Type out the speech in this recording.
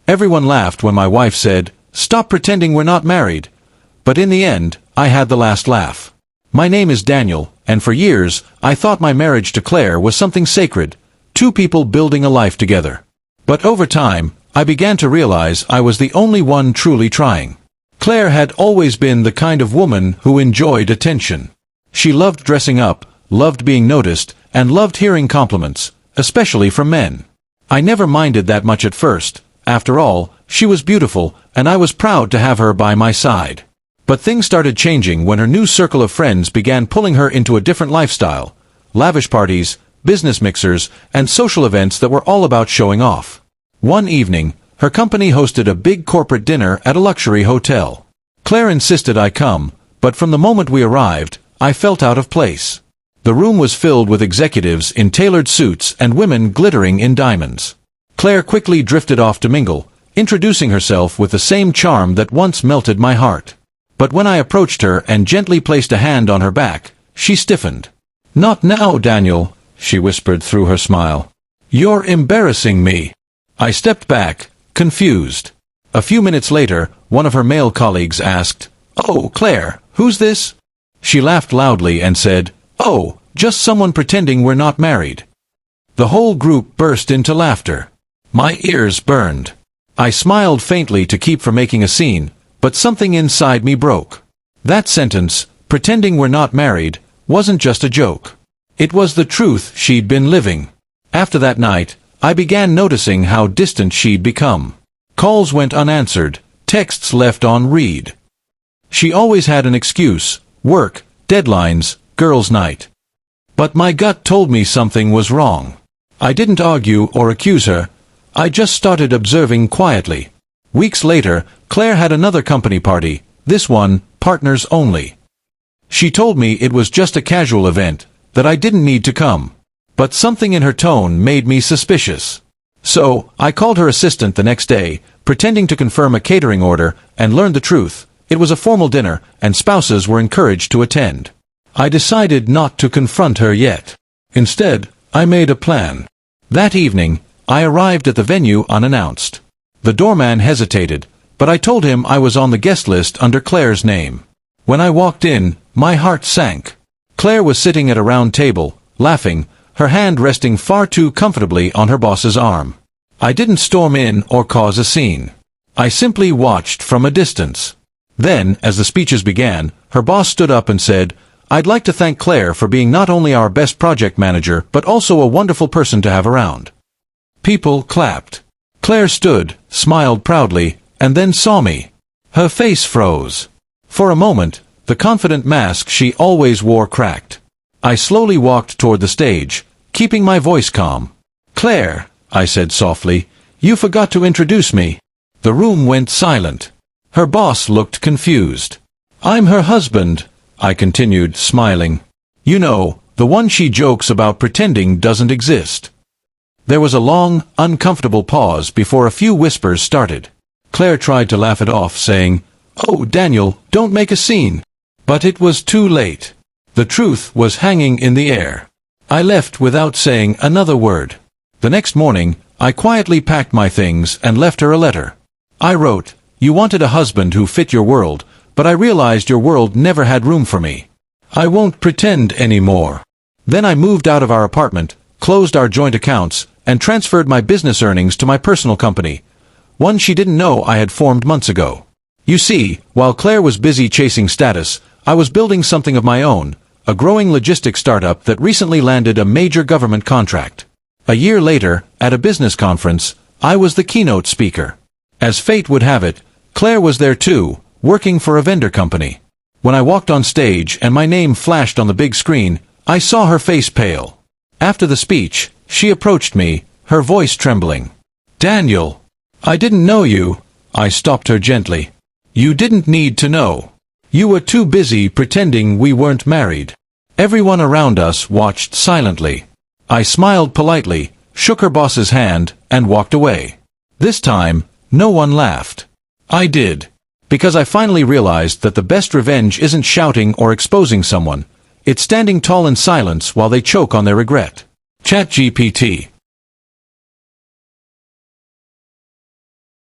Everyone laughed when my wife said, "Stop pretending we're not married." But in the end, I had the last laugh. My name is Daniel, and for years, I thought my marriage to Claire was something sacred, two people building a life together. But over time, I began to realize I was the only one truly trying. Claire had always been the kind of woman who enjoyed attention. She loved dressing up, loved being noticed, and loved hearing compliments, especially from men. I never minded that much at first. After all, she was beautiful, and I was proud to have her by my side. But things started changing when her new circle of friends began pulling her into a different lifestyle. Lavish parties, business mixers, and social events that were all about showing off. One evening, her company hosted a big corporate dinner at a luxury hotel. Claire insisted I come, but from the moment we arrived, I felt out of place. The room was filled with executives in tailored suits and women glittering in diamonds. Claire quickly drifted off to mingle, introducing herself with the same charm that once melted my heart. But when I approached her and gently placed a hand on her back, she stiffened. "Not now, Daniel," she whispered through her smile. "You're embarrassing me." I stepped back, confused. A few minutes later, one of her male colleagues asked, "Oh, Claire, who's this?" She laughed loudly and said, "Oh, just someone pretending we're not married." The whole group burst into laughter. My ears burned. I smiled faintly to keep from making a scene, but something inside me broke. That sentence, "pretending we're not married," wasn't just a joke. It was the truth she'd been living. After that night, I began noticing how distant she'd become. Calls went unanswered, texts left on read. She always had an excuse: work, deadlines, girls' night. But my gut told me something was wrong. I didn't argue or accuse her. I just started observing quietly. Weeks later, Claire had another company party, this one, partners only. She told me it was just a casual event, that I didn't need to come. But something in her tone made me suspicious. So, I called her assistant the next day, pretending to confirm a catering order, and learned the truth. It was a formal dinner, and spouses were encouraged to attend. I decided not to confront her yet. Instead, I made a plan. That evening, I arrived at the venue unannounced. The doorman hesitated, but I told him I was on the guest list under Claire's name. When I walked in, my heart sank. Claire was sitting at a round table, laughing, her hand resting far too comfortably on her boss's arm. I didn't storm in or cause a scene. I simply watched from a distance. Then, as the speeches began, her boss stood up and said, "I'd like to thank Claire for being not only our best project manager but also a wonderful person to have around." People clapped. Claire stood, smiled proudly, and then saw me. Her face froze. For a moment, the confident mask she always wore cracked. I slowly walked toward the stage, keeping my voice calm. "Claire," I said softly, "you forgot to introduce me." The room went silent. Her boss looked confused. "I'm her husband," I continued, smiling. "You know, the one she jokes about pretending doesn't exist." There was a long, uncomfortable pause before a few whispers started. Claire tried to laugh it off, saying, "Oh, Daniel, don't make a scene." But it was too late. The truth was hanging in the air. I left without saying another word. The next morning, I quietly packed my things and left her a letter. I wrote, "You wanted a husband who fit your world, but I realized your world never had room for me. I won't pretend anymore." Then I moved out of our apartment, closed our joint accounts, and transferred my business earnings to my personal company, one she didn't know I had formed months ago. You see, while Claire was busy chasing status, I was building something of my own, a growing logistics startup that recently landed a major government contract. A year later, at a business conference, I was the keynote speaker. As fate would have it, Claire was there too, working for a vendor company. When I walked on stage and my name flashed on the big screen, I saw her face pale. After the speech, she approached me, her voice trembling. "Daniel, I didn't know you." I stopped her gently. "You didn't need to know. You were too busy pretending we weren't married." Everyone around us watched silently. I smiled politely, shook her boss's hand, and walked away. This time, no one laughed. I did. Because I finally realized that the best revenge isn't shouting or exposing someone. It's standing tall in silence while they choke on their regret. ChatGPT